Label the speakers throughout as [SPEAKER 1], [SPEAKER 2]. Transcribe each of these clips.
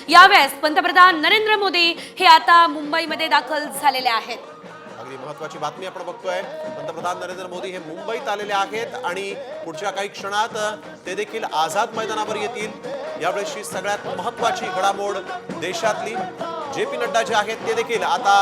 [SPEAKER 1] यावेळेस पंतप्रधान नरेंद्र मोदी हे आता मुंबईमध्ये दाखल झालेले आहेत।
[SPEAKER 2] अगदी महत्त्वाची बातमी आपण बघतोय। पंतप्रधान नरेंद्र मोदी हे मुंबईत आलेले आहेत आणि पुढच्या काही क्षणात ते देखील आझाद मैदानावर येतील। यावेळेची सगळ्यात महत्त्वाची घडामोड देशातली जे.पी. नड्डा जे आहेत ते देखील आता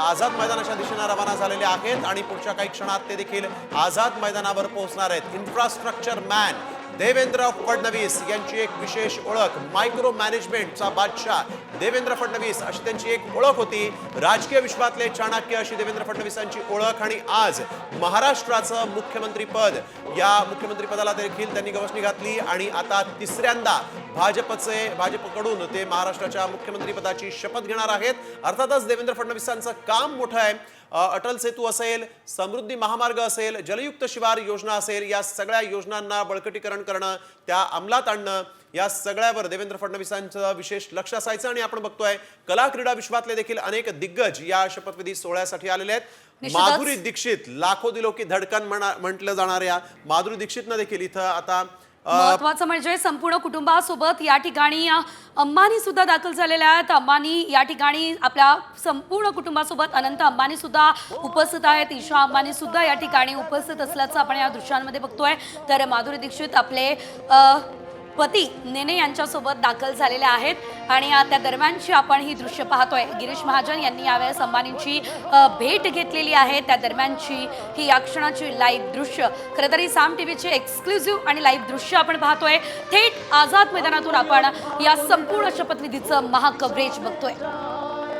[SPEAKER 2] आझाद मैदानाच्या दिशेने रवाना झालेले आहेत आणि पुढच्या काही क्षणात ते देखील आझाद मैदानावर पोहोचणार आहेत। इन्फ्रास्ट्रक्चर मॅन देवेंद्र फडणवीस यांची एक विशेष ओळख, मायक्रो मॅनेजमेंटचा बादशाह देवेंद्र फडणवीस अशी त्यांची एक ओळख होती। राजकीय विश्वातले चाणक्य अशी देवेंद्र फडणवीसांची ओळख आणि आज महाराष्ट्राचं मुख्यमंत्रीपद, या मुख्यमंत्रीपदाला देखील त्यांनी गवसणी घातली आणि आता तिसऱ्यांदा भाजपकडून ते महाराष्ट्राच्या मुख्यमंत्रीपदाची शपथ घेणार आहेत। अर्थातच देवेंद्र फडणवीसांचं काम मोठं आहे। अटल सेतू असेल, समृद्धी महामार्ग असेल, जलयुक्त शिवार योजना असेल, या सगळ्या योजनांना बळकटीकरण करणं, त्या अंमलात आणणं, या सगळ्यावर देवेंद्र फडणवीसांचं विशेष लक्ष असायचं आणि आपण बघतोय कला क्रीडा विश्वातले देखील अनेक दिग्गज या शपथविधी सोहळ्यासाठी आलेले आहेत। माधुरी दीक्षित, लाखो दिलों की धडकन म्हटलं जाणाऱ्या माधुरी दीक्षितनं देखील इथं आता
[SPEAKER 1] महत्त्वाचं म्हणजे संपूर्ण कुटुंबासोबत या ठिकाणी अंबानी सुद्धा दाखल झालेले आहेत। अंबानी या ठिकाणी आपल्या संपूर्ण कुटुंबासोबत, अनंत अंबानी सुद्धा उपस्थित आहेत, ईशा अंबानी सुद्धा या ठिकाणी उपस्थित असल्याचं आपण या दृश्यांमध्ये बघतोय। तर माधुरी दीक्षित आपले पती नेने यांच्यासोबत दाखल झालेले आहेत आणि त्या दरम्यानची आपण ही दृश्य पाहतोय। गिरीश महाजन यांनी यावेळेस अंबानींची भेट घेतलेली आहे, त्या दरम्यानची ही या क्षणाची लाईव्ह दृश्य, खरं तर साम टीव्हीचे एक्सक्लुझिव्ह आणि लाईव्ह दृश्य आपण पाहतोय। थेट आझाद मैदानातून आपण या संपूर्ण शपथविधीचं महाकव्हरेज बघतोय।